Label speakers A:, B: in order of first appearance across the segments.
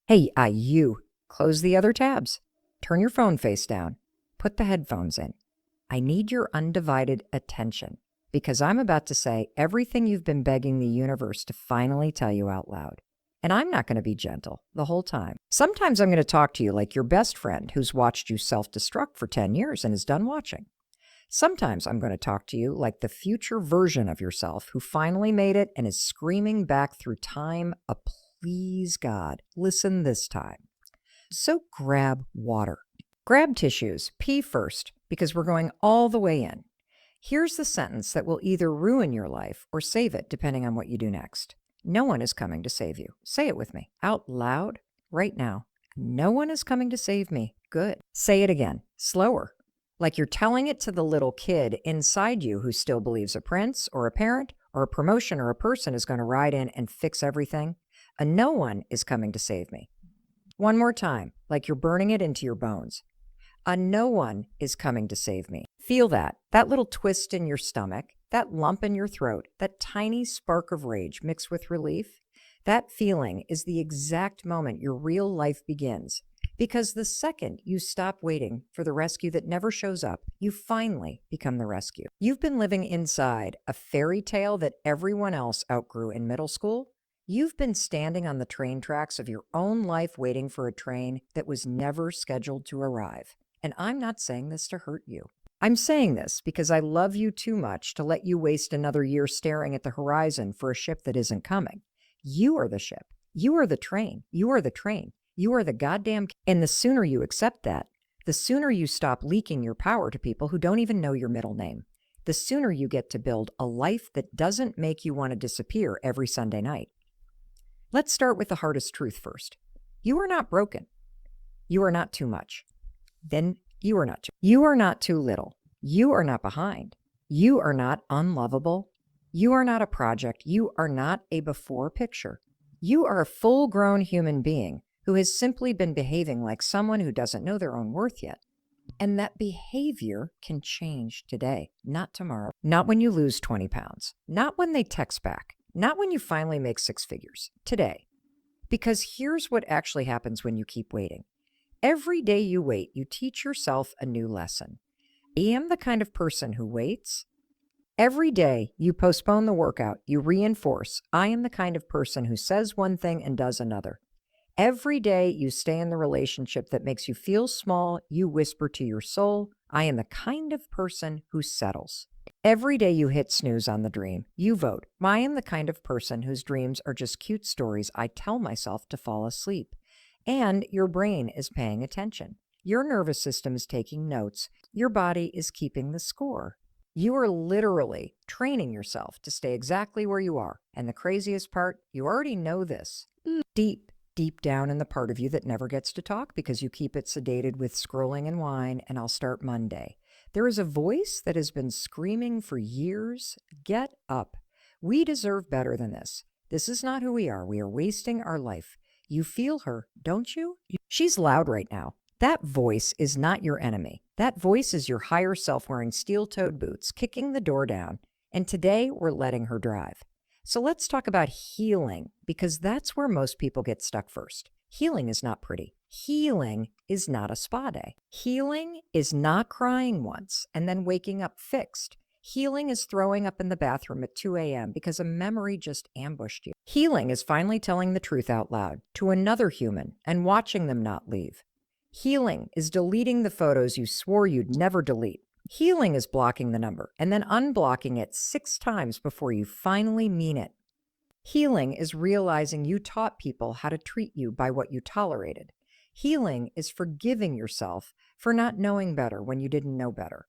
A: Hey, you, close the other tabs. Turn your phone face down. Put the headphones in. I need your undivided attention because I'm about to say everything you've been begging the universe to finally tell you out loud. And I'm not going to be gentle the whole time. Sometimes I'm going to talk to you like your best friend who's watched you self-destruct for 10 years and is done watching. Sometimes I'm going to talk to you like the future version of yourself who finally made it and is screaming back through time, please God, listen this time. So grab water. Grab tissues, pee first, because we're going all the way in. Here's the sentence that will either ruin your life or save it, depending on what you do next. No one is coming to save you. Say it with me, out loud, right now. No one is coming to save me. Good. Say it again, slower. Like you're telling it to the little kid inside you who still believes a prince or a parent or a promotion or a person is going to ride in and fix everything. A no one is coming to save me. One more time, like you're burning it into your bones. A no one is coming to save me. Feel that little twist in your stomach, that lump in your throat, that tiny spark of rage mixed with relief. That feeling is the exact moment your real life begins. Because the second you stop waiting for the rescue that never shows up, you finally become the rescue. You've been living inside a fairy tale that everyone else outgrew in middle school. You've been standing on the train tracks of your own life waiting for a train that was never scheduled to arrive. And I'm not saying this to hurt you. I'm saying this because I love you too much to let you waste another year staring at the horizon for a ship that isn't coming. You are the ship. You are the train. You are the train. You are the goddamn... And the sooner you accept that, the sooner you stop leaking your power to people who don't even know your middle name. The sooner you get to build a life that doesn't make you want to disappear every Sunday night. Let's start with the hardest truth first. You are not broken. You are not too much. Then you are not too. You are not too little. You are not behind. You are not unlovable. You are not a project. You are not a before picture. You are a full-grown human being who has simply been behaving like someone who doesn't know their own worth yet. And that behavior can change today, not tomorrow. Not when you lose 20 pounds. Not when they text back. Not when you finally make 6 figures. Today. Because here's what actually happens when you keep waiting. Every day you wait, you teach yourself a new lesson. I am the kind of person who waits. Every day you postpone the workout, you reinforce, I am the kind of person who says one thing and does another. Every day you stay in the relationship that makes you feel small, you whisper to your soul, I am the kind of person who settles. Every day you hit snooze on the dream, you vote, I am the kind of person whose dreams are just cute stories I tell myself to fall asleep. And your brain is paying attention. Your nervous system is taking notes. Your body is keeping the score. You are literally training yourself to stay exactly where you are. And the craziest part, you already know this. Deep down in the part of you that never gets to talk because you keep it sedated with scrolling and wine, and I'll start Monday. There is a voice that has been screaming for years, get up. We deserve better than this. This is not who we are. We are wasting our life. You feel her, don't you? She's loud right now. That voice is not your enemy. That voice is your higher self wearing steel-toed boots, kicking the door down. And today we're letting her drive. So let's talk about healing, because that's where most people get stuck first. Healing is not pretty. Healing is not a spa day. Healing is not crying once and then waking up fixed. Healing is throwing up in the bathroom at 2 a.m. because a memory just ambushed you. Healing is finally telling the truth out loud to another human and watching them not leave. Healing is deleting the photos you swore you'd never delete. Healing is blocking the number and then unblocking it 6 times before you finally mean it. Healing is realizing you taught people how to treat you by what you tolerated. Healing is forgiving yourself for not knowing better when you didn't know better.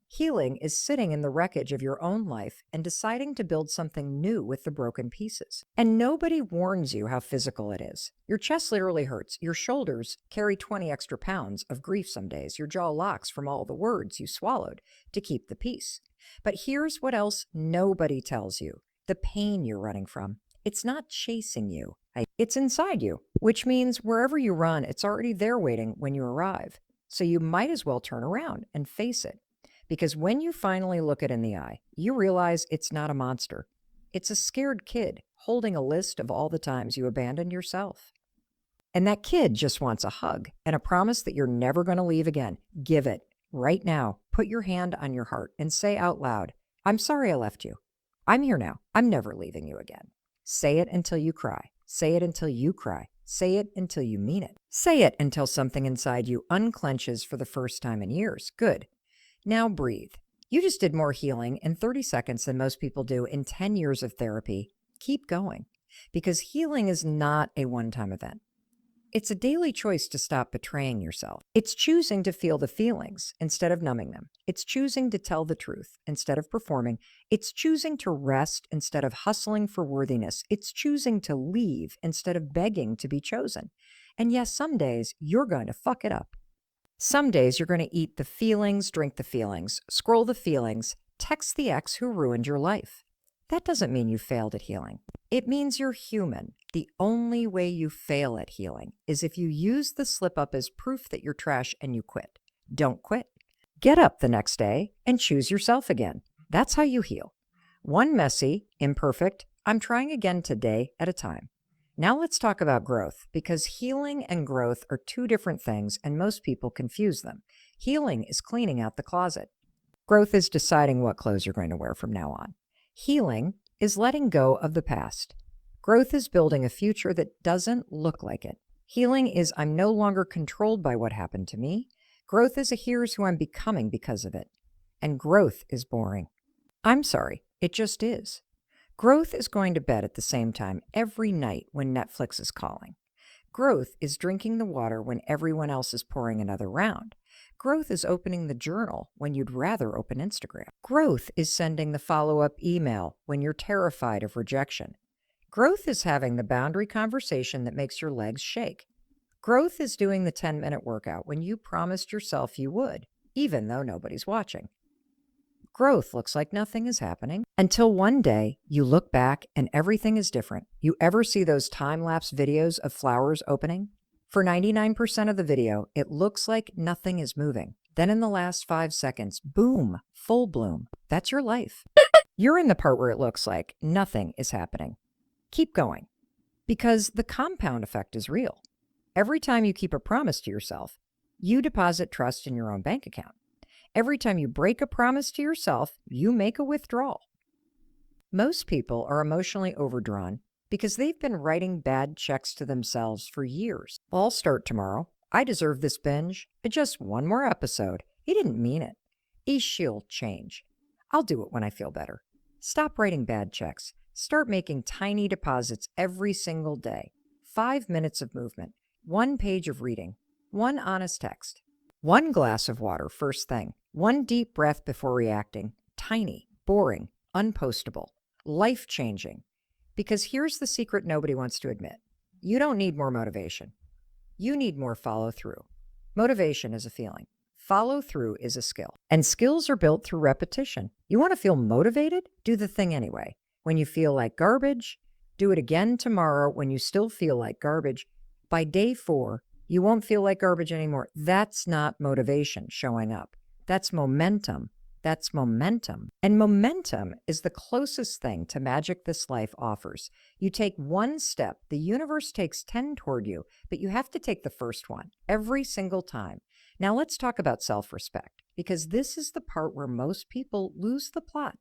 A: Healing is sitting in the wreckage of your own life and deciding to build something new with the broken pieces. And nobody warns you how physical it is. Your chest literally hurts. Your shoulders carry 20 extra pounds of grief some days. Your jaw locks from all the words you swallowed to keep the peace. But here's what else nobody tells you. The pain you're running from. It's not chasing you. It's inside you, which means wherever you run, it's already there waiting when you arrive. So you might as well turn around and face it. Because when you finally look it in the eye, you realize it's not a monster. It's a scared kid holding a list of all the times you abandoned yourself. And that kid just wants a hug and a promise that you're never going to leave again. Give it right now. Put your hand on your heart and say out loud, I'm sorry I left you. I'm here now. I'm never leaving you again. Say it until you cry. Say it until you cry. Say it until you mean it. Say it until something inside you unclenches for the first time in years. Good. Now breathe. You just did more healing in 30 seconds than most people do in 10 years of therapy. Keep going, because healing is not a one-time event. It's a daily choice to stop betraying yourself. It's choosing to feel the feelings instead of numbing them. It's choosing to tell the truth instead of performing. It's choosing to rest instead of hustling for worthiness. It's choosing to leave instead of begging to be chosen. And yes, some days you're going to fuck it up. Some days you're going to eat the feelings, drink the feelings, scroll the feelings, text the ex who ruined your life. That doesn't mean you failed at healing. It means you're human. The only way you fail at healing is if you use the slip up as proof that you're trash and you quit. Don't quit. Get up the next day and choose yourself again. That's how you heal. One messy, imperfect, I'm trying again today at a time. Now let's talk about growth, because healing and growth are two different things and most people confuse them. Healing is cleaning out the closet. Growth is deciding what clothes you're going to wear from now on. Healing is letting go of the past. Growth is building a future that doesn't look like it. Healing is I'm no longer controlled by what happened to me. Growth is a here's who I'm becoming because of it. And growth is boring. I'm sorry, it just is. Growth is going to bed at the same time every night when Netflix is calling. Growth is drinking the water when everyone else is pouring another round. Growth is opening the journal when you'd rather open Instagram. Growth is sending the follow-up email when you're terrified of rejection. Growth is having the boundary conversation that makes your legs shake. Growth is doing the 10-minute workout when you promised yourself you would, even though nobody's watching. Growth looks like nothing is happening until one day you look back and everything is different. You ever see those time-lapse videos of flowers opening? For 99% of the video, it looks like nothing is moving. Then in the last 5 seconds, boom, full bloom. That's your life. You're in the part where it looks like nothing is happening. Keep going, because the compound effect is real. Every time you keep a promise to yourself, you deposit trust in your own bank account. Every time you break a promise to yourself, you make a withdrawal. Most people are emotionally overdrawn because they've been writing bad checks to themselves for years. I'll start tomorrow. I deserve this binge. Just one more episode. He didn't mean it. She'll change. I'll do it when I feel better. Stop writing bad checks. Start making tiny deposits every single day. 5 minutes of movement. 1 page of reading. 1 honest text. 1 glass of water first thing. 1 deep breath before reacting. Tiny, boring, unpostable, life-changing. Because here's the secret nobody wants to admit. You don't need more motivation. You need more follow-through. Motivation is a feeling. Follow-through is a skill. And skills are built through repetition. You want to feel motivated? Do the thing anyway. When you feel like garbage, do it again tomorrow when you still feel like garbage. By day 4, you won't feel like garbage anymore. That's not motivation showing up. That's momentum. That's momentum. And momentum is the closest thing to magic this life offers. You take 1 step, the universe takes 10 toward you, but you have to take the first one every single time. Now let's talk about self-respect, because this is the part where most people lose the plot.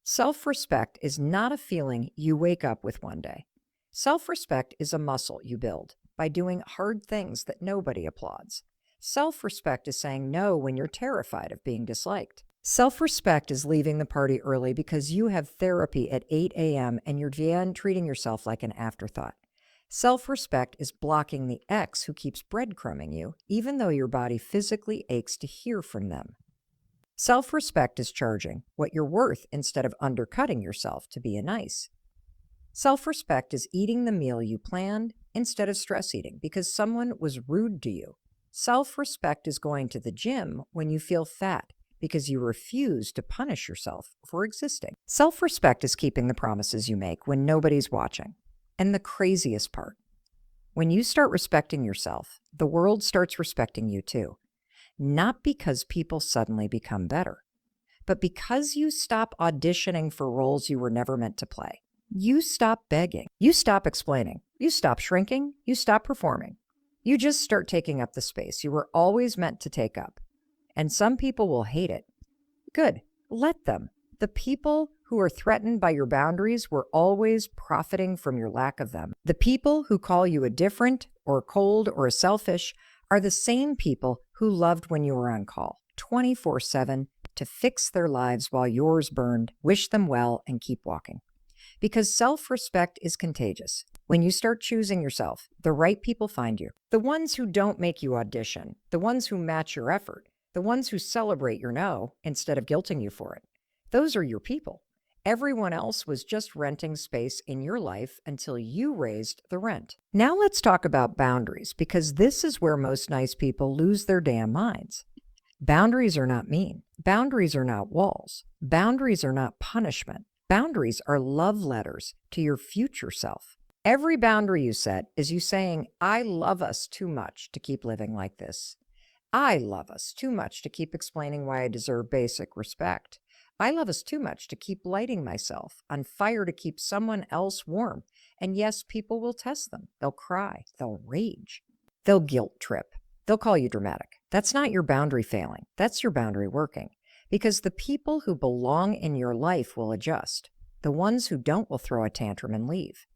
A: Self-respect is not a feeling you wake up with one day. Self-respect is a muscle you build by doing hard things that nobody applauds. Self-respect is saying no when you're terrified of being disliked. Self-respect is leaving the party early because you have therapy at 8 a.m. and you're then treating yourself like an afterthought. Self-respect is blocking the ex who keeps breadcrumbing you, even though your body physically aches to hear from them. Self-respect is charging what you're worth instead of undercutting yourself to be a nice. Self-respect is eating the meal you planned instead of stress eating because someone was rude to you. Self-respect is going to the gym when you feel fat because you refuse to punish yourself for existing. Self-respect is keeping the promises you make when nobody's watching. And the craziest part, when you start respecting yourself, the world starts respecting you too. Not because people suddenly become better, but because you stop auditioning for roles you were never meant to play. You stop begging. You stop explaining. You stop shrinking. You stop performing. You just start taking up the space you were always meant to take up. And some people will hate it. Good. Let them. The people who are threatened by your boundaries were always profiting from your lack of them. The people who call you a different or cold or a selfish are the same people who loved when you were on call 24/7 to fix their lives while yours burned. Wish them well and keep walking. Because self-respect is contagious. When you start choosing yourself, the right people find you. The ones who don't make you audition, the ones who match your effort, the ones who celebrate your no instead of guilting you for it. Those are your people. Everyone else was just renting space in your life until you raised the rent. Now let's talk about boundaries, because this is where most nice people lose their damn minds. Boundaries are not mean. Boundaries are not walls. Boundaries are not punishment. Boundaries are love letters to your future self. Every boundary you set is you saying, I love us too much to keep living like this. I love us too much to keep explaining why I deserve basic respect. I love us too much to keep lighting myself on fire to keep someone else warm. And yes, people will test them. They'll cry. They'll rage. They'll guilt trip. They'll call you dramatic. That's not your boundary failing. That's your boundary working. Because the people who belong in your life will adjust. The ones who don't will throw a tantrum and leave.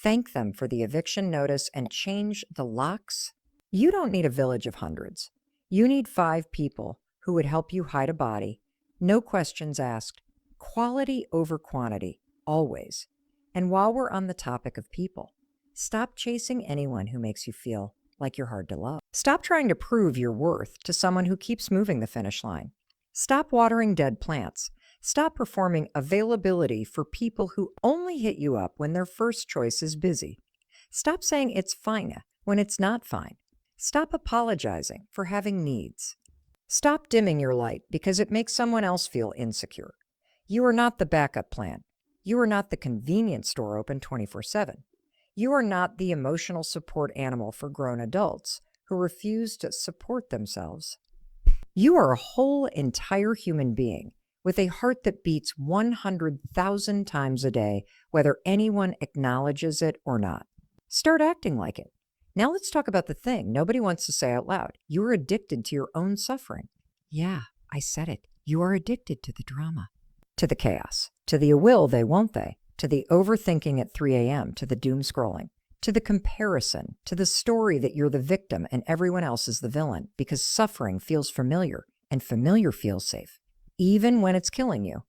A: Thank them for the eviction notice and change the locks. You don't need a village of hundreds. You need 5 people who would help you hide a body. No questions asked. Quality over quantity, always. And while we're on the topic of people, stop chasing anyone who makes you feel like you're hard to love. Stop trying to prove your worth to someone who keeps moving the finish line. Stop watering dead plants. Stop performing availability for people who only hit you up when their first choice is busy. Stop saying it's fine when it's not fine. Stop apologizing for having needs. Stop dimming your light because it makes someone else feel insecure. You are not the backup plan. You are not the convenience store open 24/7. You are not the emotional support animal for grown adults who refuse to support themselves. You are a whole, entire human being with a heart that beats 100,000 times a day, whether anyone acknowledges it or not. Start acting like it. Now let's talk about the thing nobody wants to say out loud. You are addicted to your own suffering. Yeah, I said it. You are addicted to the drama, to the chaos, to the will they, won't they, to the overthinking at 3 a.m., to the doom scrolling, to the comparison, to the story that you're the victim and everyone else is the villain, because suffering feels familiar and familiar feels safe, even when it's killing you.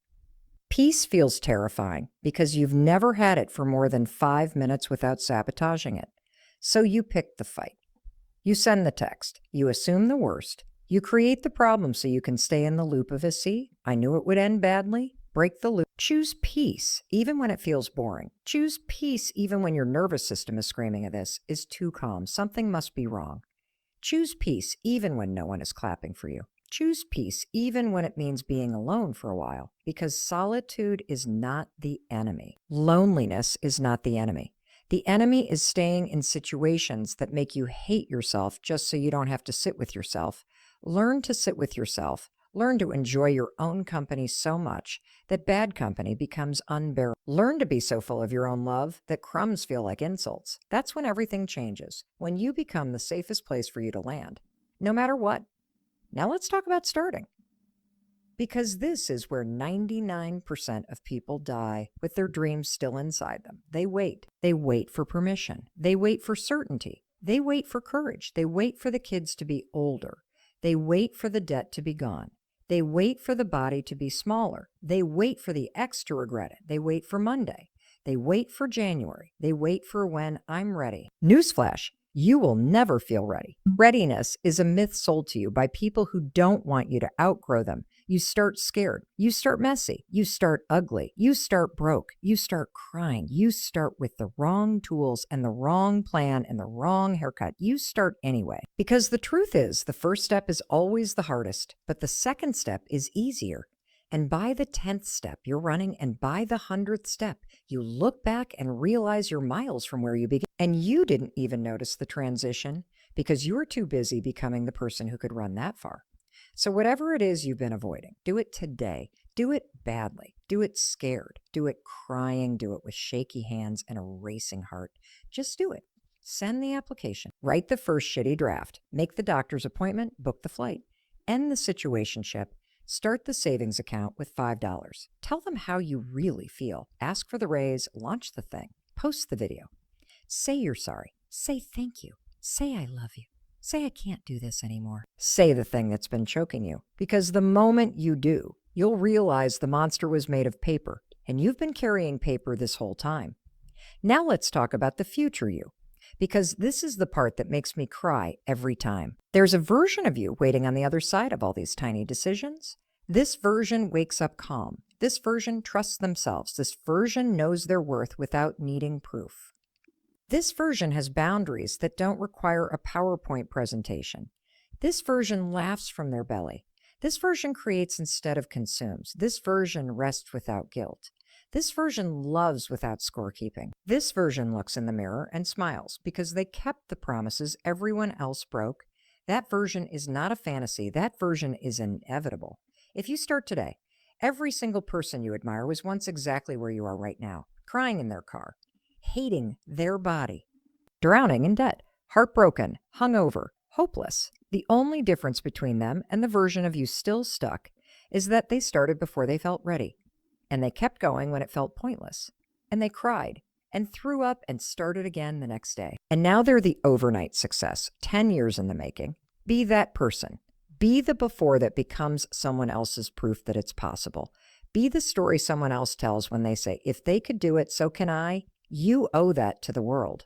A: Peace feels terrifying because you've never had it for more than 5 minutes without sabotaging it. So you pick the fight. You send the text. You assume the worst. You create the problem so you can stay in the loop of a see, I knew it would end badly. Break the loop. Choose peace even when it feels boring. Choose peace even when your nervous system is screaming, this is too calm. Something must be wrong. Choose peace even when no one is clapping for you. Choose peace even when it means being alone for a while, because solitude is not the enemy. Loneliness is not the enemy. The enemy is staying in situations that make you hate yourself just so you don't have to sit with yourself. Learn to sit with yourself. Learn to enjoy your own company so much that bad company becomes unbearable. Learn to be so full of your own love that crumbs feel like insults. That's when everything changes, when you become the safest place for you to land, no matter what. Now let's talk about starting. Because this is where 99% of people die with their dreams still inside them. They wait. They wait for permission. They wait for certainty. They wait for courage. They wait for the kids to be older. They wait for the debt to be gone. They wait for the body to be smaller. They wait for the ex to regret it. They wait for Monday. They wait for January. They wait for when I'm ready. Newsflash, you will never feel ready. Readiness is a myth sold to you by people who don't want you to outgrow them. You start scared. You start messy. You start ugly. You start broke. You start crying. You start with the wrong tools and the wrong plan and the wrong haircut. You start anyway. Because the truth is, the first step is always the hardest, but the second step is easier. And by the 10th step, you're running, and by the 100th step, you look back and realize you're miles from where you began. And you didn't even notice the transition because you were too busy becoming the person who could run that far. So whatever it is you've been avoiding, do it today. Do it badly. Do it scared. Do it crying. Do it with shaky hands and a racing heart. Just do it. Send the application. Write the first shitty draft. Make the doctor's appointment. Book the flight. End the situationship. Start the savings account with $5. Tell them how you really feel. Ask for the raise. Launch the thing. Post the video. Say you're sorry. Say thank you. Say I love you. Say I can't do this anymore. Say the thing that's been choking you. Because the moment you do, you'll realize the monster was made of paper, and you've been carrying paper this whole time. Now let's talk about the future you, because this is the part that makes me cry every time. There's a version of you waiting on the other side of all these tiny decisions. This version wakes up calm. This version trusts themselves. This version knows their worth without needing proof. This version has boundaries that don't require a PowerPoint presentation. This version laughs from their belly. This version creates instead of consumes. This version rests without guilt. This version loves without scorekeeping. This version looks in the mirror and smiles because they kept the promises everyone else broke. That version is not a fantasy. That version is inevitable. If you start today, every single person you admire was once exactly where you are right now, crying in their car, hating their body, drowning in debt, heartbroken, hungover, hopeless. The only difference between them and the version of you still stuck is that they started before they felt ready. And they kept going when it felt pointless. And they cried and threw up and started again the next day. And now they're the overnight success, 10 years in the making. Be that person. Be the before that becomes someone else's proof that it's possible. Be the story someone else tells when they say, if they could do it, so can I. You owe that to the world.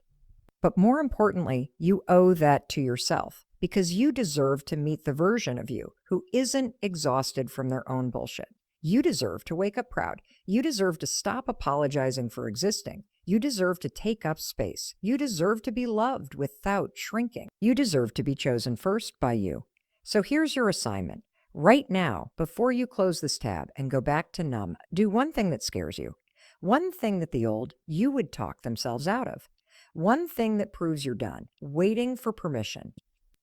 A: But more importantly, you owe that to yourself, because you deserve to meet the version of you who isn't exhausted from their own bullshit. You deserve to wake up proud. You deserve to stop apologizing for existing. You deserve to take up space. You deserve to be loved without shrinking. You deserve to be chosen first by you. So here's your assignment. Right now, before you close this tab and go back to numb, do one thing that scares you. One thing that the old you would talk themselves out of. One thing that proves you're done, waiting for permission.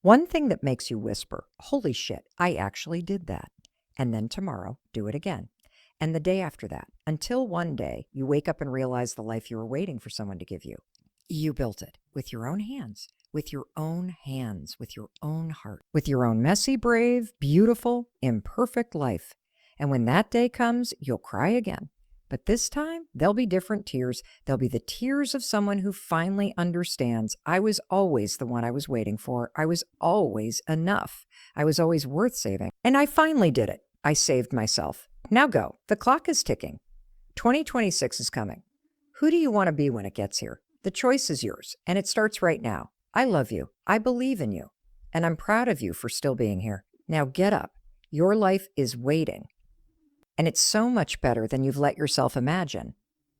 A: One thing that makes you whisper, holy shit, I actually did that. And then tomorrow, do it again. And the day after that, until one day you wake up and realize the life you were waiting for someone to give you. You built it with your own hands, with your own hands, with your own heart, with your own messy, brave, beautiful, imperfect life. And when that day comes, you'll cry again. But this time, there'll be different tears. There'll be the tears of someone who finally understands, I was always the one I was waiting for. I was always enough. I was always worth saving. And I finally did it. I saved myself. Now go. The clock is ticking. 2026 is coming. Who do you want to be when it gets here? The choice is yours, and it starts right now. I love you. I believe in you. And I'm proud of you for still being here. Now get up. Your life is waiting. And it's so much better than you've let yourself imagine.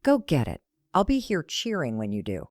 A: Go get it. I'll be here cheering when you do.